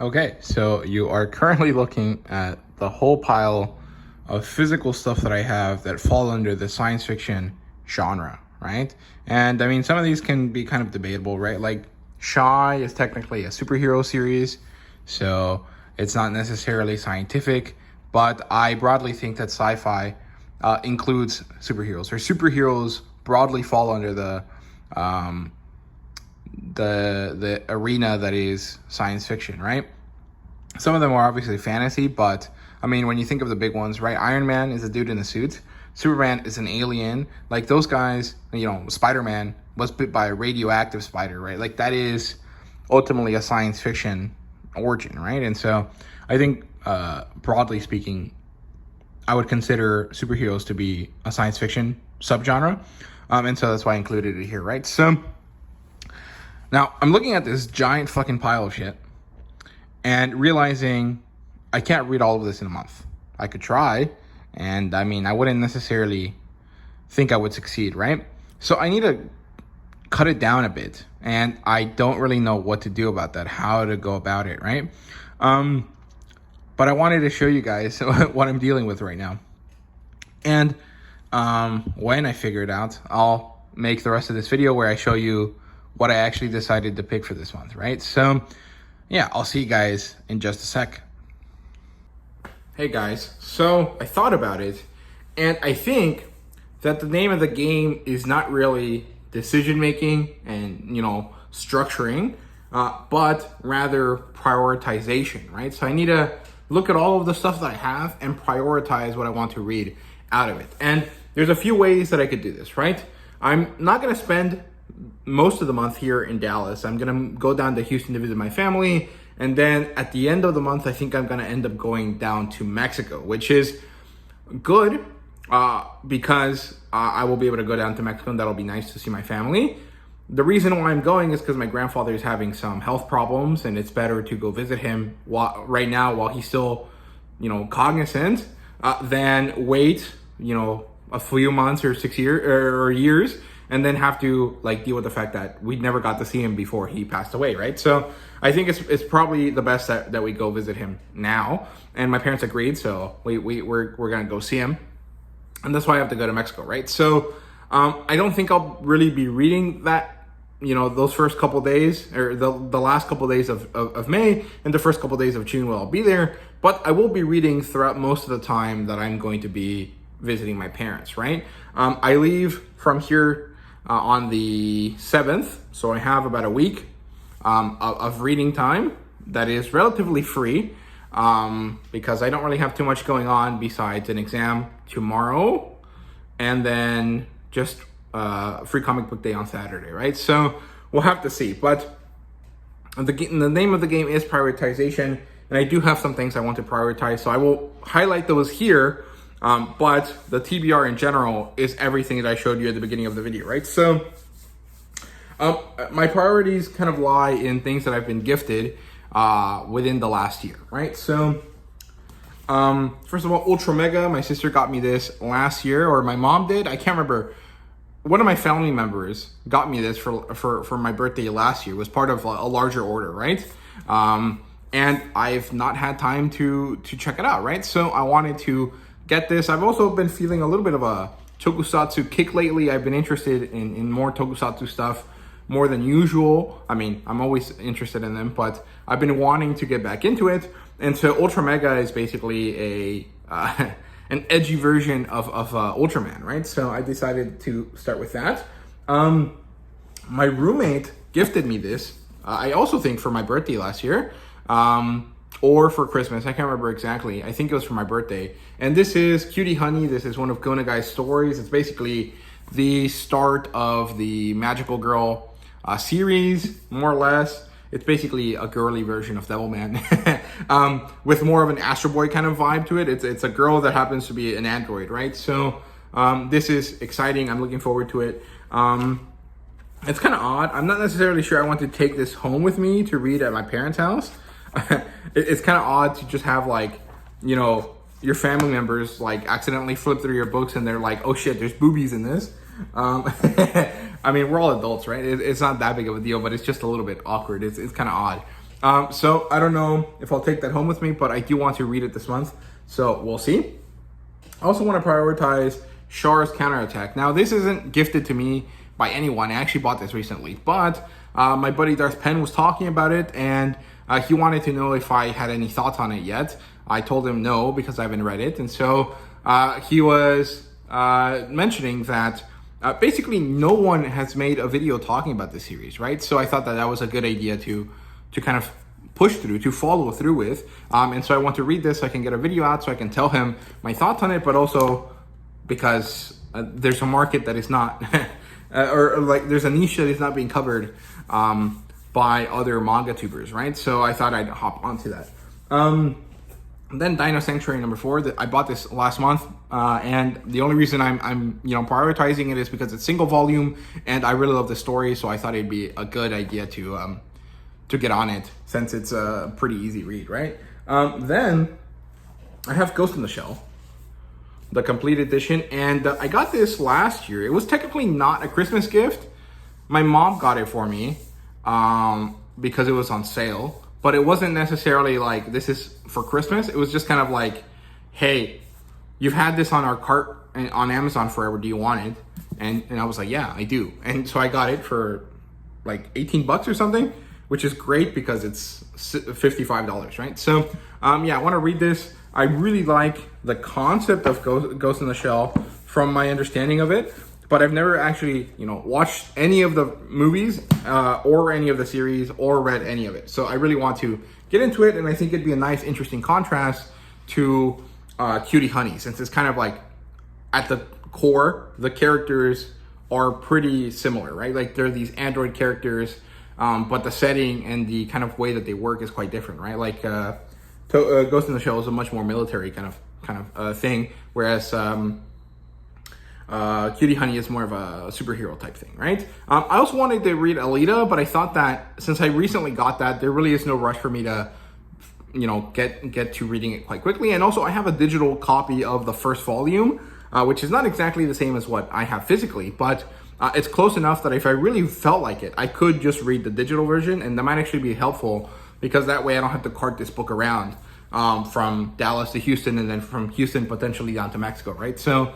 Okay, so you are currently looking at the whole pile of physical stuff that I have that fall under the science fiction genre, right? And I mean, some of these can be kind of debatable, right? Like Shy is technically a superhero series, so it's not necessarily scientific, but I broadly think that sci-fi includes superheroes, or superheroes broadly fall under the arena that is science fiction, right? Some of them are obviously fantasy, but I mean, when you think of the big ones, right? Iron Man is a dude in a suit. Superman is an alien. Like those guys, Spider-Man was bit by a radioactive spider, right? Like that is ultimately a science fiction origin, right? And so I think, broadly speaking, I would consider superheroes to be a science fiction subgenre. And so that's why I included it here, right? So now I'm looking at this giant fucking pile of shit and realizing I can't read all of this in a month. I could try, and I mean, I wouldn't necessarily think I would succeed, right? So I need to cut it down a bit, and I don't really know what to do about that, how to go about it, right? But I wanted to show you guys what I'm dealing with right now. And when I figure it out, I'll make the rest of this video where I show you what I actually decided to pick for this month, right? So yeah, I'll see you guys in just a sec. Hey guys, so I thought about it, and I think that the name of the game is not really decision making and, structuring, but rather prioritization, right? So I need to look at all of the stuff that I have and prioritize what I want to read out of it. And there's a few ways that I could do this, right? I'm not going to spend most of the month here in Dallas. I'm going to go down to Houston to visit my family. And then at the end of the month, I think I'm going to end up going down to Mexico, which is good because I will be able to go down to Mexico, and that'll be nice to see my family. The reason why I'm going is because my grandfather is having some health problems, and it's better to go visit him right now while he's still, cognizant, than wait, a few months or 6 years or years, and then have to deal with the fact that we never got to see him before he passed away, right? So I think it's probably the best that we go visit him now. And my parents agreed, so we're gonna go see him, and that's why I have to go to Mexico, right? So I don't think I'll really be reading that, those first couple days, or the last couple days of May and the first couple days of June while I'll be there. But I will be reading throughout most of the time that I'm going to be visiting my parents, right? I leave from here on the 7th, so I have about a week of reading time that is relatively free, because I don't really have too much going on besides an exam tomorrow and then just free comic book day on Saturday, right? So we'll have to see. But the name of the game is prioritization, and I do have some things I want to prioritize, so I will highlight those here. But the TBR in general is everything that I showed you at the beginning of the video, right? So my priorities kind of lie in things that I've been gifted within the last year, right? So first of all, Ultra Mega, my sister got me this last year, or my mom did. I can't remember. One of my family members got me this for my birthday last year. It was part of a larger order, right? And I've not had time to check it out, right? So I wanted to get this. I've also been feeling a little bit of a tokusatsu kick lately. I've been interested in more tokusatsu stuff more than usual. I mean, I'm always interested in them, but I've been wanting to get back into it. And so Ultra Mega is basically an edgy version of Ultraman, right? So I decided to start with that. My roommate gifted me this, I also think for my birthday last year, or for Christmas. I can't remember exactly. I think it was for my birthday. And this is Cutie Honey. This is one of Gonagai's stories. It's basically the start of the Magical Girl series, more or less. It's basically a girly version of Devilman, with more of an Astro Boy kind of vibe to it. It's a girl that happens to be an android, right? So this is exciting. I'm looking forward to it. It's kind of odd. I'm not necessarily sure I want to take this home with me to read at my parents' house. It's kind of odd to just have your family members accidentally flip through your books and they're like, oh shit, there's boobies in this. I mean, we're all adults, right? It's not that big of a deal, but it's just a little bit awkward. It's kind of odd. So I don't know if I'll take that home with me, but I do want to read it this month. So we'll see. I also want to prioritize Char's Counterattack. Now, this isn't gifted to me by anyone. I actually bought this recently, but my buddy Darth Penn was talking about it, and he wanted to know if I had any thoughts on it yet. I told him no, because I haven't read it. And so he was mentioning that basically no one has made a video talking about this series, right? So I thought that that was a good idea to kind of push through, to follow through with. And so I want to read this so I can get a video out so I can tell him my thoughts on it, but also because there's a market that is not, or like there's a niche that is not being covered by other manga tubers, right? So I thought I'd hop onto that. Then Dino Sanctuary number 4, I bought this last month, and the only reason I'm prioritizing it is because it's single volume, and I really love the story, so I thought it'd be a good idea to get on it, since it's a pretty easy read, right? Then I have Ghost in the Shell, the complete edition, and I got this last year. It was technically not a Christmas gift. My mom got it for me because it was on sale, but it wasn't necessarily like, this is for Christmas. It was just kind of like, hey, you've had this on our cart on Amazon forever. Do you want it? And I was like, yeah, I do. And so I got it for like 18 bucks or something, which is great because it's $55, right? So yeah, I want to read this. I really like the concept of Ghost in the Shell from my understanding of it, but I've never actually, watched any of the movies or any of the series or read any of it. So I really want to get into it, and I think it'd be a nice, interesting contrast to Cutie Honey, since it's kind of like at the core, the characters are pretty similar, right? Like they're these android characters, but the setting and the kind of way that they work is quite different, right? Like Ghost in the Shell is a much more military kind of thing, whereas Cutie Honey is more of a superhero type thing, right? I also wanted to read Alita, but I thought that since I recently got that, there really is no rush for me to, get to reading it quite quickly. And also I have a digital copy of the first volume, which is not exactly the same as what I have physically, but it's close enough that if I really felt like it, I could just read the digital version, and that might actually be helpful because that way I don't have to cart this book around from Dallas to Houston, and then from Houston potentially down to Mexico, right? So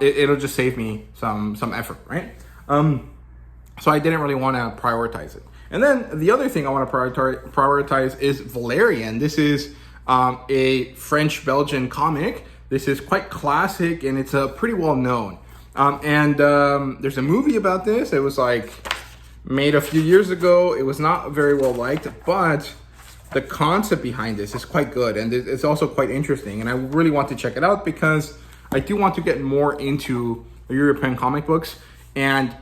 it'll just save me some effort, right? So I didn't really want to prioritize it. And then the other thing I want to prioritize is Valerian. This is a French-Belgian comic. This is quite classic, and it's pretty well known. And there's a movie about this. It was like made a few years ago. It was not very well liked, but the concept behind this is quite good, and it's also quite interesting. And I really want to check it out because I do want to get more into European comic books, and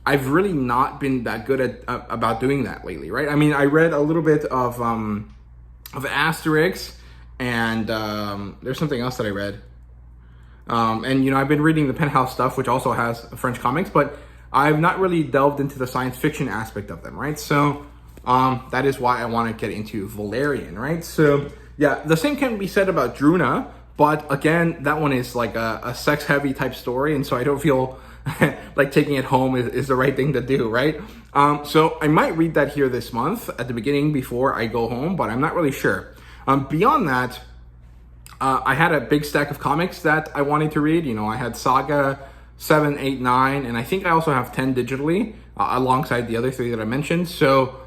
I've really not been that good at about doing that lately, right? I mean, I read a little bit of Asterix, and there's something else that I read. And I've been reading the Penthouse stuff, which also has French comics, but I've not really delved into the science fiction aspect of them, right? So that is why I want to get into Valerian, right? So yeah, the same can be said about Druna, but again, that one is like a sex-heavy type story, and so I don't feel like taking it home is the right thing to do, right? So I might read that here this month at the beginning before I go home, but I'm not really sure. Beyond that, I had a big stack of comics that I wanted to read. I had Saga 7, 8, 9, and I think I also have 10 digitally alongside the other 3 that I mentioned. So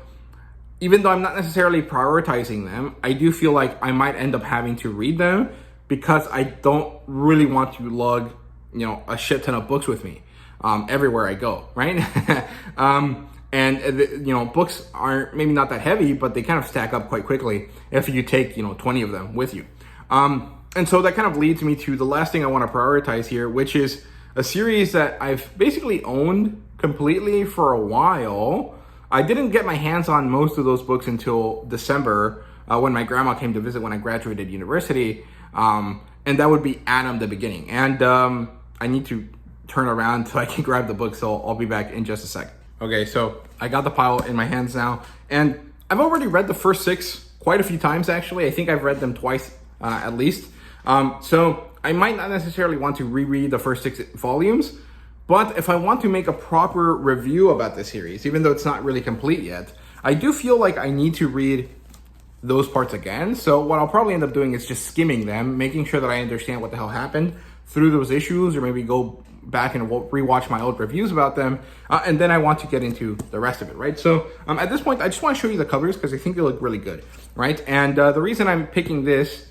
even though I'm not necessarily prioritizing them, I do feel like I might end up having to read them because I don't really want to lug, a shit ton of books with me everywhere I go, right? And books are maybe not that heavy, but they kind of stack up quite quickly if you take, 20 of them with you. And so that kind of leads me to the last thing I want to prioritize here, which is a series that I've basically owned completely for a while. I didn't get my hands on most of those books until December when my grandma came to visit when I graduated university. And that would be Adam the Beginning. And I need to turn around so I can grab the book, so I'll be back in just a sec. Okay, so I got the pile in my hands now, and I've already read the first 6 quite a few times, actually. I think I've read them twice at least. So I might not necessarily want to reread the first 6 volumes, but if I want to make a proper review about the series, even though it's not really complete yet, I do feel like I need to read those parts again. So what I'll probably end up doing is just skimming them, making sure that I understand what the hell happened through those issues, or maybe go back and rewatch my old reviews about them, and then I want to get into the rest of it, right? So at this point, I just want to show you the covers because I think they look really good, right? And the reason I'm picking this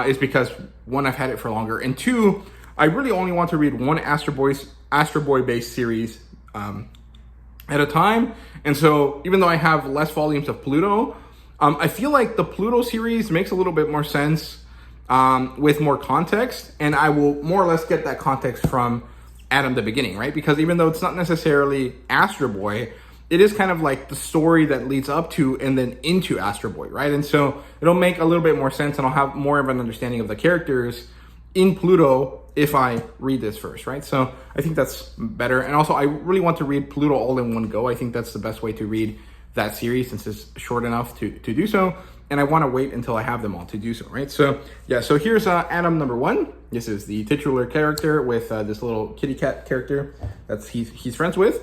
is because, one, I've had it for longer, and two, I really only want to read one Astro Boy based series at a time. And so even though I have less volumes of Pluto, I feel like the Pluto series makes a little bit more sense with more context, and I will more or less get that context from Adam the Beginning, right? Because even though it's not necessarily Astro Boy, it is kind of like the story that leads up to and then into Astro Boy, right? And so it'll make a little bit more sense, and I'll have more of an understanding of the characters in Pluto if I read this first, right? So I think that's better. And also, I really want to read Pluto all in one go. I think that's the best way to read that series, since it's short enough to do so. And I want to wait until I have them all to do so, right? So yeah, so here's Adam number 1. This is the titular character with this little kitty cat character that's he's friends with.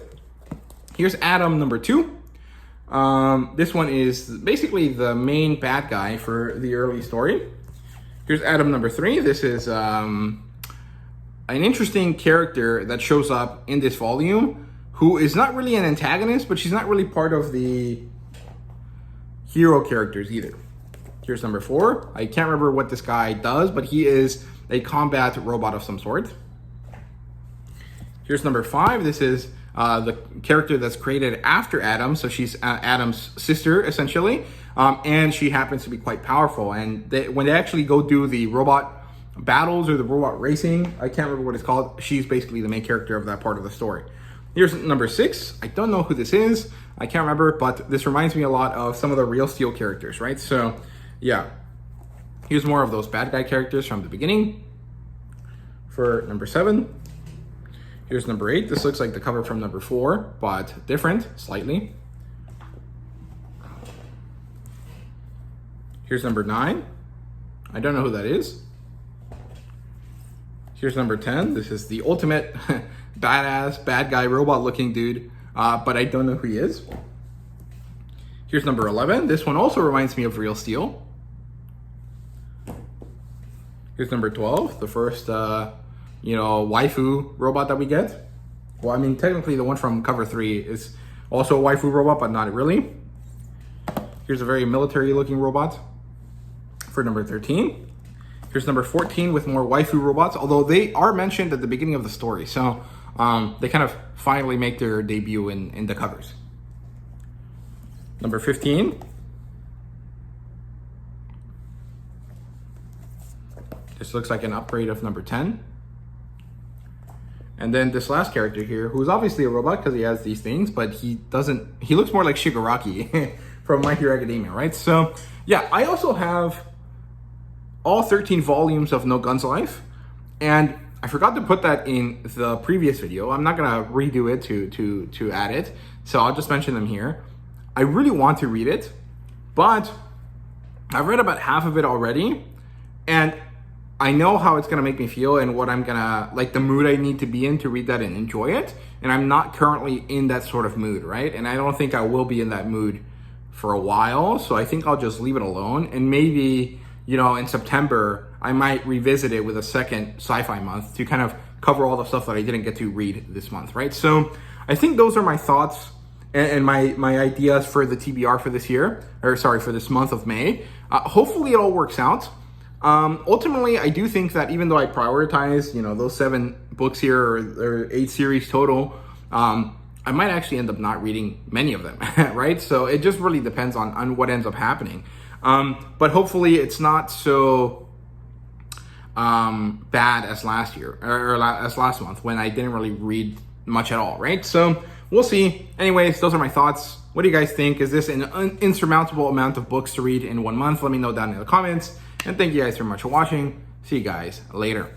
Here's Adam number 2. This one is basically the main bad guy for the early story. Here's Adam number 3. This is an interesting character that shows up in this volume, who is not really an antagonist, but she's not really part of the hero characters either. Here's number 4. I can't remember what this guy does, but he is a combat robot of some sort. Here's number 5. This is the character that's created after Adam. So she's Adam's sister, essentially. And she happens to be quite powerful. And when they actually go do the robot battles or the robot racing, I can't remember what it's called, she's basically the main character of that part of the story. Here's number 6. I don't know who this is. I can't remember, but this reminds me a lot of some of the Real Steel characters, right? So, yeah. Here's more of those bad guy characters from the beginning. For number 7. Here's number 8. This looks like the cover from number 4, but different, slightly. Here's number 9. I don't know who that is. Here's number 10. This is the ultimate badass, bad guy, robot-looking dude, but I don't know who he is. Here's number 11. This one also reminds me of Real Steel. Here's number 12, the first, waifu robot that we get. Well, I mean, technically the one from cover 3 is also a waifu robot, but not really. Here's a very military-looking robot for number 13. Here's number 14 with more waifu robots, although they are mentioned at the beginning of the story. So they kind of finally make their debut in the covers. Number 15. This looks like an upgrade of number 10. And then this last character here, who's obviously a robot because he has these things, but he looks more like Shigaraki from My Hero Academia, right? So yeah, I also have all 13 volumes of No Guns Life, and I forgot to put that in the previous video. I'm not gonna redo it to add it, so I'll just mention them here. I really want to read it, but I've read about half of it already, and I know how it's gonna make me feel and what I'm gonna, like, the mood I need to be in to read that and enjoy it, and I'm not currently in that sort of mood, right? And I don't think I will be in that mood for a while, so I think I'll just leave it alone, and maybe, in September, I might revisit it with a second sci-fi month to kind of cover all the stuff that I didn't get to read this month, right? So I think those are my thoughts and my ideas for the TBR for this year, for this month of May. Hopefully it all works out. Ultimately, I do think that even though I prioritize, those 7 books here or 8 series total, I might actually end up not reading many of them, right? So it just really depends on what ends up happening. But hopefully it's not so bad as last year or as last month when I didn't really read much at all, right? So we'll see. Anyways, those are my thoughts. What do you guys think? Is this an insurmountable amount of books to read in 1 month? Let me know down in the comments. And thank you guys very much for watching. See you guys later.